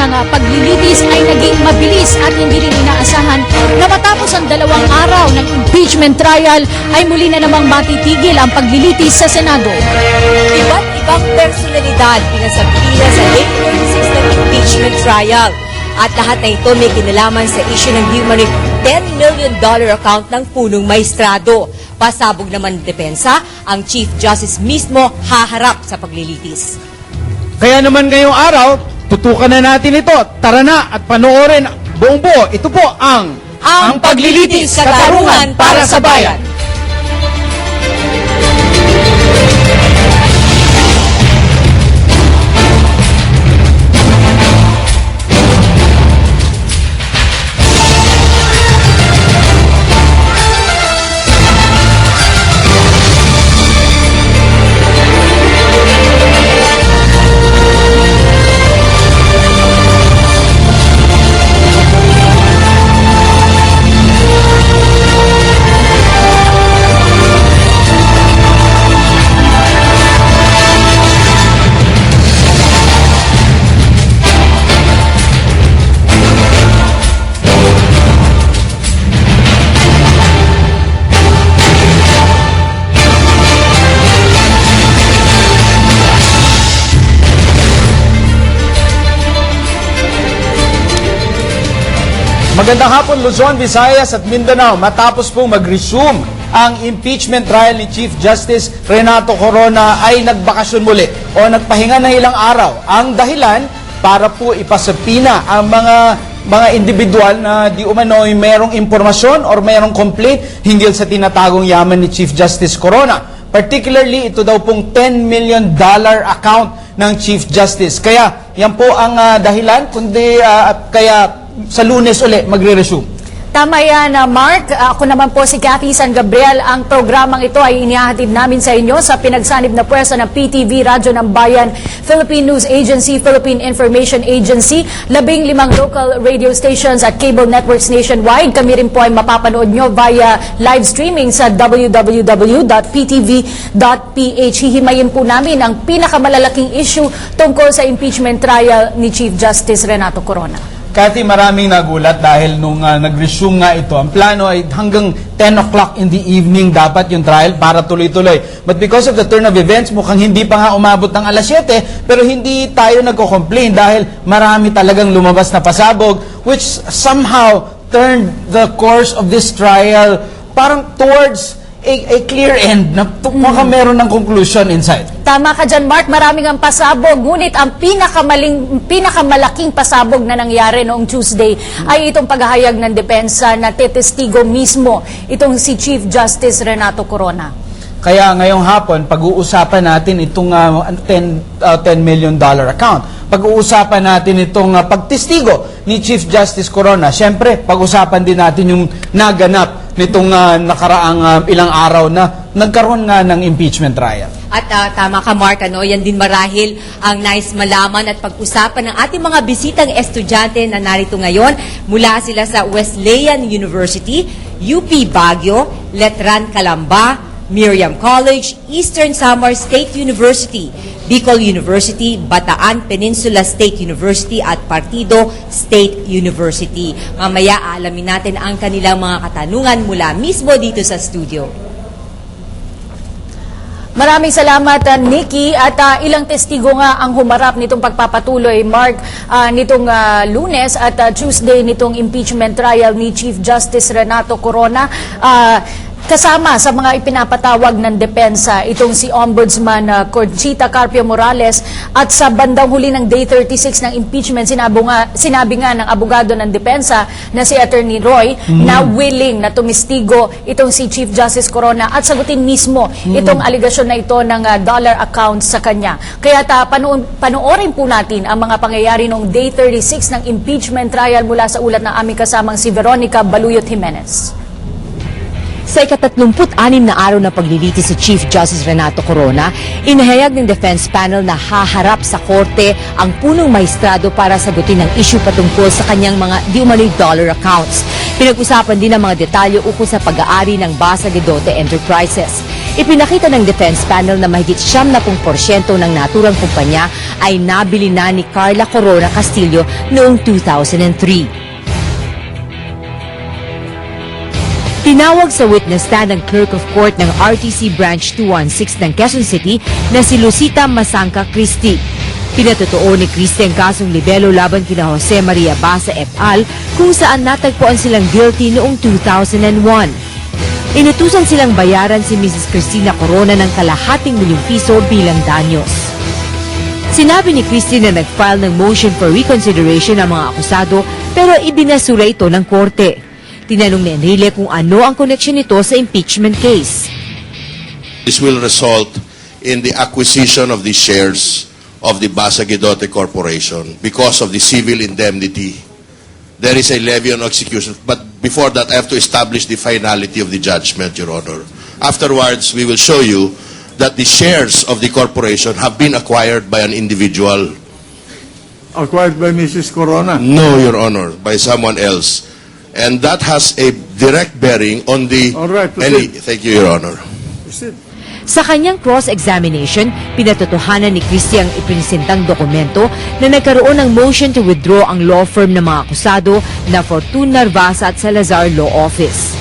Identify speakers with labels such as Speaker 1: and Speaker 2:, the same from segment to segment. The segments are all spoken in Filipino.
Speaker 1: ng paglilitis ay naging mabilis at hindi rin inaasahan na matapos ang 2 araw ng impeachment trial ay muli na namang matitigil ang paglilitis sa Senado.
Speaker 2: Iba't ibang personalidad pinasapila sa May 26 ng impeachment trial. At lahat na ito may kinalaman sa issue ng Human $10 million account ng punong maestrado. Pasabog naman ng depensa, ang Chief Justice mismo haharap sa paglilitis.
Speaker 3: Kaya naman ngayong araw, tutukan na natin ito. Tara na at panoorin buong buo. Ito po ang
Speaker 2: Paglilitis, Katarungan para sa Bayan.
Speaker 3: Magandang hapon Luzon, Visayas at Mindanao. Matapos pong mag-resume ang impeachment trial ni Chief Justice Renato Corona ay nagbakasyon muli o nagpahinga ng ilang araw. Ang dahilan para po ipasapina ang mga individual na di umano'y merong impormasyon or merong complaint hinggil sa tinatagong yaman ni Chief Justice Corona. Particularly, ito daw pong $10 million account ng Chief Justice. Kaya yan po ang dahilan, kundi kaya sa Lunes uli magre-resume.
Speaker 1: Tama yan, Mark. Ako naman po si Cathy San Gabriel. Ang programang ito ay inihahatid namin sa inyo sa pinagsanib na pwersa ng PTV, Radyo ng Bayan, Philippine News Agency, Philippine Information Agency, 15 local radio stations at cable networks nationwide. Kami rin po ay mapapanood nyo via live streaming sa www.ptv.ph. Hihimayin po namin ang pinakamalalaking issue tungkol sa impeachment trial ni Chief Justice Renato Corona.
Speaker 3: Cathy, maraming nagulat dahil nung nag-resume nga ito, ang plano ay hanggang 10 o'clock in the evening dapat yung trial para tuloy-tuloy. But because of the turn of events, mukhang hindi pa nga umabot ng alas 7, pero hindi tayo nagko-complain dahil marami talagang lumabas na pasabog, which somehow turned the course of this trial parang towards a clear end na mukhang meron ng conclusion inside.
Speaker 1: Tama ka dyan, Mark. Maraming ang pasabog. Ngunit ang pinakamalaking pasabog na nangyari noong Tuesday ay itong paghahayag ng depensa na tetestigo mismo itong si Chief Justice Renato Corona.
Speaker 3: Kaya ngayong hapon, pag-uusapan natin itong $10 million account. Pag-uusapan natin itong pagtestigo ni Chief Justice Corona. Siyempre, pag-usapan din natin yung naganap nitong nakaraang ilang araw na nagkaroon nga ng impeachment trial.
Speaker 2: At tama ka, Mark, yan din marahil ang nais malaman at pag-usapan ng ating mga bisitang estudyante na narito ngayon. Mula sila sa Wesleyan University, UP Baguio, Letran Calamba, Miriam College, Eastern Samar State University, Bicol University, Bataan Peninsula State University at Partido State University. Mamaya aalamin natin ang kanilang mga katanungan mula mismo dito sa studio.
Speaker 1: Maraming salamat, Nikki. At ilang testigo nga ang humarap nitong pagpapatuloy, Mark, nitong Lunes at Tuesday nitong impeachment trial ni Chief Justice Renato Corona. Kasama sa mga ipinapatawag ng depensa itong si Ombudsman Conchita Carpio Morales at sa bandang huli ng Day 36 ng impeachment sinabi nga ng abogado ng depensa na si Attorney Roy na willing na tumistigo itong si Chief Justice Corona at sagutin mismo itong aligasyon na ito ng dollar account sa kanya. Kaya panoorin po natin ang mga pangyayari noong Day 36 ng impeachment trial mula sa ulat ng aming kasamang si Veronica Baluyot Jimenez.
Speaker 4: Sa ika-36 na araw na paglilitis si Chief Justice Renato Corona, inahayag ng defense panel na haharap sa korte ang punong maestrado para sagutin ang issue patungkol sa kanyang mga di umano'y dollar accounts. Pinag-usapan din ang mga detalye ukol sa pag-aari ng Basa Guedote Enterprises. Ipinakita ng defense panel na mahigit 70% ng naturang kumpanya ay nabili na ni Carla Corona Castillo noong 2003. Tinawag sa witness stand ang clerk of court ng RTC Branch 216 ng Quezon City na si Lucita Masangka Christie. Pinatotoo ni Christie ang kasong libelo laban kina Jose Maria Basa et al. Kung saan natagpuan silang guilty noong 2001. Inutusan silang bayaran si Mrs. Cristina Corona ng ₱250,000 bilang danyos. Sinabi ni Christie na nag-file ng motion for reconsideration ang mga akusado pero ibinasura ito ng korte. Tinanong ni Enrile kung ano ang connection nito sa impeachment case.
Speaker 5: This will result in the acquisition of the shares of the Basa Guidote Corporation because of the civil indemnity. There is a levy on execution, but before that, I have to establish the finality of the judgment, Your Honor. Afterwards, we will show you that the shares of the corporation have been acquired by an individual.
Speaker 6: Acquired by Mrs. Corona.
Speaker 5: No, Your Honor, by someone else. And that has a direct bearing on the...
Speaker 6: All right, proceed.
Speaker 5: Thank you, Your Honor.
Speaker 4: Sa kanyang cross-examination, pinatotohanan ni Christie ang ipinisintang dokumento na nagkaroon ng motion to withdraw ang law firm ng mga akusado na Fortune Narvasa at Salazar Law Office.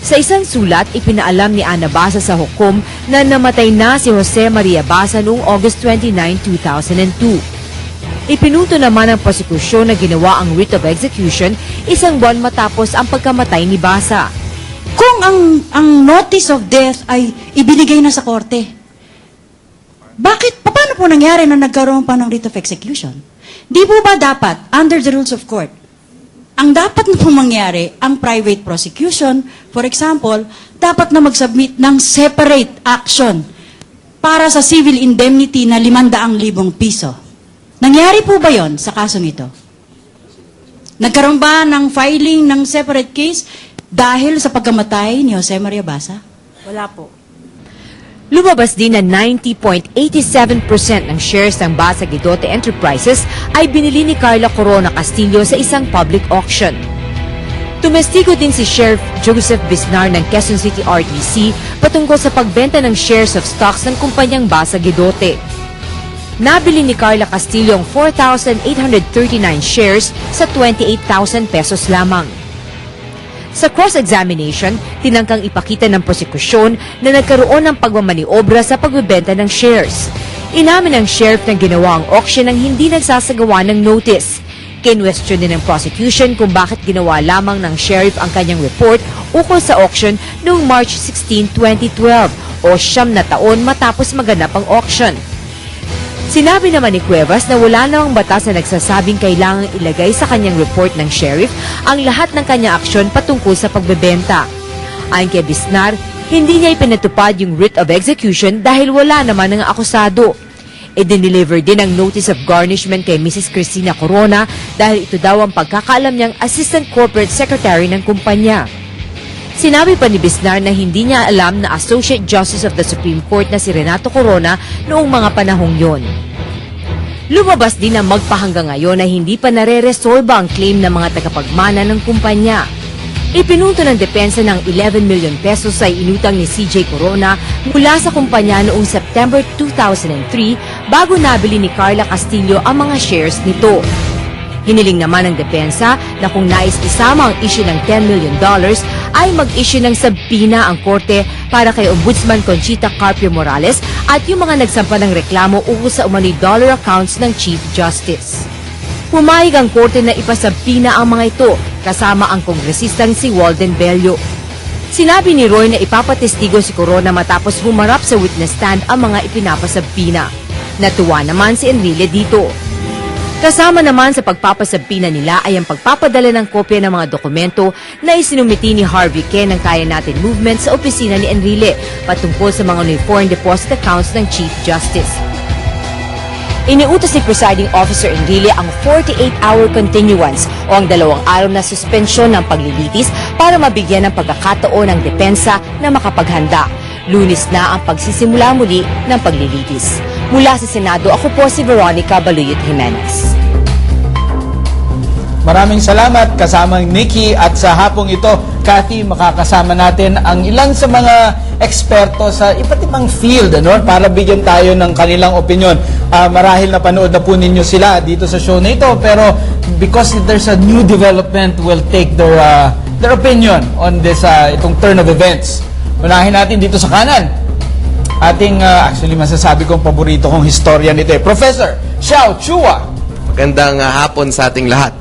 Speaker 4: Sa isang sulat, ipinaalam ni Ana Basa sa hukom na namatay na si Jose Maria Basa noong August 29, 2002. Ipinuto naman ng prosekusyon na ginawa ang writ of execution isang buwan matapos ang pagkamatay ni Basa.
Speaker 7: Kung ang notice of death ay ibinigay na sa korte, paano po nangyari na nagkaroon pa ng writ of execution? Di po ba dapat, under the rules of court, ang dapat na po mangyari, ang private prosecution, for example, dapat na mag-submit ng separate action para sa civil indemnity na ₱500,000. Nangyari po ba yon sa kasong ito? Nagkaroon ba ng filing ng separate case dahil sa pagkamatay ni Jose Maria Basa? Wala po.
Speaker 4: Lumabas din na 90.87% ng shares ng Basa Guidote Enterprises ay binili ni Carla Corona Castillo sa isang public auction. Tumestigo din si Sheriff Joseph Bisnar ng Quezon City RTC patungkol sa pagbenta ng shares of stocks ng kumpanyang Basa Guidote. Nabili ni Carla Castillo ang 4,839 shares sa ₱28,000 lamang. Sa cross-examination, tinangkang ipakita ng prosekusyon na nagkaroon ng pagmamaniobra sa pagbebenta ng shares. Inamin ng sheriff na ginawa ang auction ng hindi nagsasagawa ng notice. Kinwestiyon din ng prosecution kung bakit ginawa lamang ng sheriff ang kanyang report ukol sa auction noong March 16, 2012 o 9 na taon matapos maganap ang auction. Sinabi naman ni Cuevas na wala namang batas na nagsasabing kailangang ilagay sa kanyang report ng sheriff ang lahat ng kanyang aksyon patungkol sa pagbebenta. Ayon kay Bisnar, hindi niya ipinatupad yung writ of execution dahil wala naman ng akusado. I-deliver din ang notice of garnishment kay Mrs. Cristina Corona dahil ito daw ang pagkakaalam niyang Assistant Corporate Secretary ng kumpanya. Sinabi pa ni Bisnar na hindi niya alam na Associate Justice of the Supreme Court na si Renato Corona noong mga panahong yon. Lumabas din na magpahanggang ngayon na hindi pa nare-resolba ang claim ng mga tagapagmana ng kumpanya. Ipinunto ng depensa ng ₱11 million ay inutang ni CJ Corona mula sa kumpanya noong September 2003 bago nabili ni Carla Castillo ang mga shares nito. Hiniling naman ng depensa na kung nais isama ang issue ng $10 million ay mag-issue ng subpoena ang korte para kay Ombudsman Conchita Carpio Morales at yung mga nagsampa ng reklamo ukol sa umano'y dollar accounts ng Chief Justice. Pumayag ang korte na ipasubpoena ang mga ito kasama ang kongresistang si Walden Bello. Sinabi ni Roy na ipapatestigo si Corona matapos humarap sa witness stand ang mga ipinapasubpoena. Natuwa naman si Enrile dito. Kasama naman sa pagpapasubpoena nila ay ang pagpapadala ng kopya ng mga dokumento na isinumiti ni Harvey Ken ng Kaya Natin Movement sa opisina ni Enrile patungkol sa mga foreign deposit accounts ng Chief Justice. Iniutos ni Presiding Officer Enrile ang 48-hour continuance o ang 2 araw na suspensyon ng paglilitis para mabigyan ng pagkakataon ng depensa na makapaghanda. Lunes na ang pagsisimula muli ng paglilitis. Mula sa Senado, ako po si Veronica Baluyot Jimenez.
Speaker 3: Maraming salamat kasamang Nikki at sa hapong ito, Cathy, makakasama natin ang ilan sa mga eksperto sa iba't ibang field para bigyan tayo ng kanilang opinion. Marahil napanood na po ninyo sila dito sa show na ito, pero because there's a new development, we'll take their opinion on this itong turn of events. Unahin natin dito sa kanan. Ating, actually masasabi kong paborito kong historian nito Professor Xiao Chua.
Speaker 8: Magandang hapon sa ating lahat.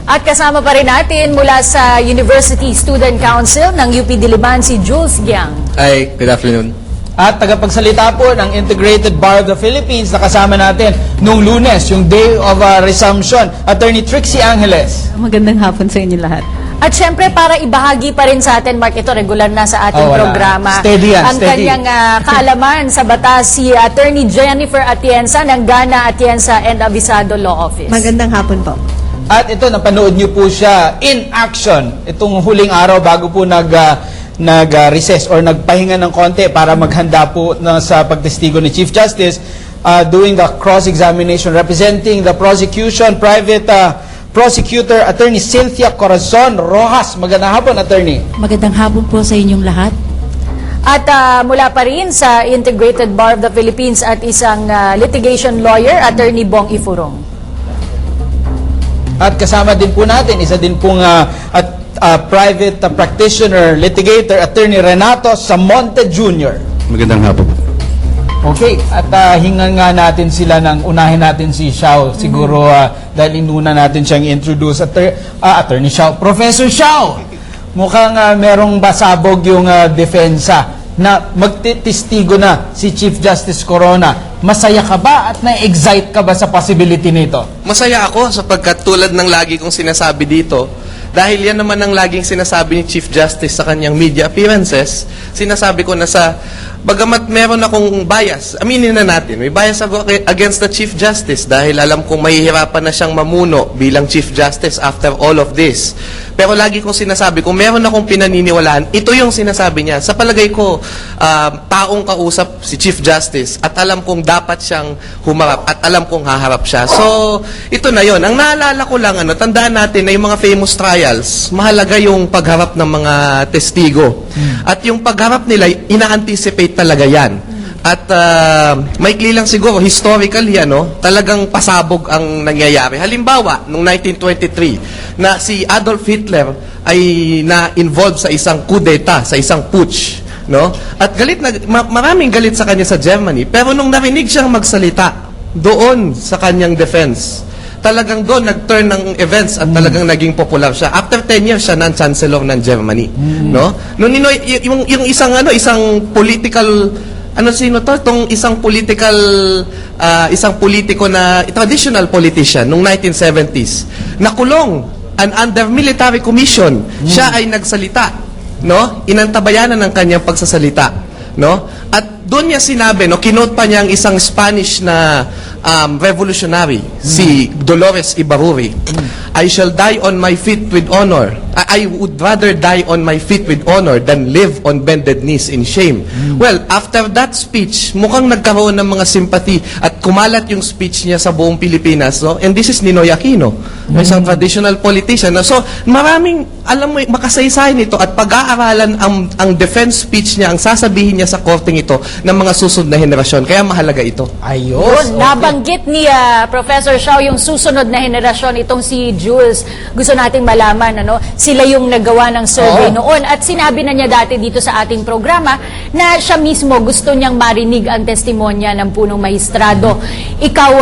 Speaker 1: At kasama pa rin natin mula sa University Student Council ng UP Diliman si Jules Giang.
Speaker 8: Hi, good afternoon.
Speaker 3: At tagapagsalita po ng Integrated Bar of the Philippines na kasama natin nung Lunes, yung day of resumption, Attorney Trixie Angeles.
Speaker 9: Magandang hapon sa inyo lahat.
Speaker 1: At syempre, para ibahagi pa rin sa atin, Mark, ito regular na sa ating
Speaker 3: wala.
Speaker 1: programa.
Speaker 3: Steady yan,
Speaker 1: ang
Speaker 3: steady.
Speaker 1: kanyang kaalaman sa batas, si Attorney Jennifer Atienza ng Gana Atienza and Avisado Law Office.
Speaker 9: Magandang hapon po.
Speaker 3: At ito, napanood niyo po siya in action itong huling araw bago po nag-recess or nagpahinga ng konti para maghanda po sa pagtestigo ni Chief Justice, doing the cross-examination representing the prosecution, private prosecutor, Attorney Cynthia Corazon Rojas. Magandang hapon, Attorney.
Speaker 7: Magandang hapon po sa inyong lahat.
Speaker 1: At mula pa rin sa Integrated Bar of the Philippines at isang litigation lawyer, Attorney Bong Ifurong.
Speaker 3: At kasama din po natin, isa din pong private practitioner, litigator, Attorney Renato Samonte Jr.
Speaker 8: Magandang hapon.
Speaker 3: Okay, at hingan nga natin sila unahin natin si Xiao. Siguro dahil inuna natin siyang introduce. Attorney Xiao. Professor Xiao, mukhang merong basabog yung depensa na magtitistigo na si Chief Justice Corona. Masaya ka ba at na-excite ka ba sa possibility nito?
Speaker 8: Masaya ako sapagkat tulad ng lagi kong sinasabi dito, dahil yan naman ang laging sinasabi ni Chief Justice sa kanyang media appearances, sinasabi ko na bagamat meron akong bias, aminin na natin, may bias ako against the Chief Justice dahil alam kong mahihirapan na siyang mamuno bilang Chief Justice after all of this. Pero lagi kong sinasabi, kung meron akong pinaniniwalaan, ito yung sinasabi niya. Sa palagay ko, taong kausap si Chief Justice at alam kong dapat siyang humarap at alam kong haharap siya. So, ito na yon. Ang naalala ko lang, tandaan natin na yung mga famous trials, mahalaga yung pagharap ng mga testigo. At yung pagharap nila, ina-anticipate talaga yan. At maikli lang siguro, historically, talagang pasabog ang nangyayari. Halimbawa, noong 1923, na si Adolf Hitler ay na-involved sa isang coup d'etat, sa isang putsch. At maraming galit sa kanya sa Germany. Pero nung narinig siyang magsalita doon sa kanyang defense, talagang doon nag-turn ng events at talagang naging popular siya. After 10 years, siya ng chancellor ng Germany. Noon yung isang political isang politiko na traditional politician nung 1970s, nakulong under military commission. Siya ay nagsalita, inantabayanan ng kanyang pagsasalita, At doon niya sinabi, kinote pa niya ang isang Spanish na revolutionary, si Dolores Ibarruri. I shall die on my feet with honor. I would rather die on my feet with honor than live on bended knees in shame. Well, after that speech, mukhang nagkaroon ng mga sympathy at kumalat yung speech niya sa buong Pilipinas. And this is Ninoy Aquino, isang traditional politician. So, maraming, makasaysayan ito at pag-aaralan ang defense speech niya, ang sasabihin niya sa korteng ito ng mga susunod na henerasyon. Kaya mahalaga ito.
Speaker 3: Ayos.
Speaker 1: Nabanggit ni Professor Xiao yung susunod na henerasyon, itong si Jules. Gusto nating malaman, sila yung nagawa ng survey noon. At sinabi na niya dati dito sa ating programa na siya mismo gusto niyang marinig ang testimonya ng punong maestrado. Ikaw,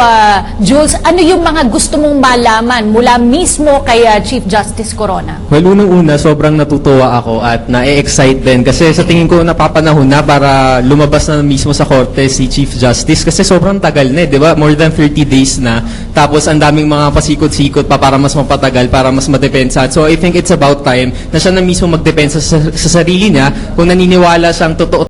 Speaker 1: Jules, ano yung mga gusto mong malaman mula mismo kay Chief Justice Corona?
Speaker 10: Well, unang-una, sobrang natutuwa ako at na-excite din kasi sa tingin ko napapanahon na para lumabas na mismo sa korte si Chief Justice kasi sobrang tagal na, di ba? More than 30 days na. Tapos ang daming mga pasikot-sikot pa para mas mapatagal, para mas madepensa. So I think it's about time na siya na mismo magdepensa sa sarili niya kung naniniwala siyang totoo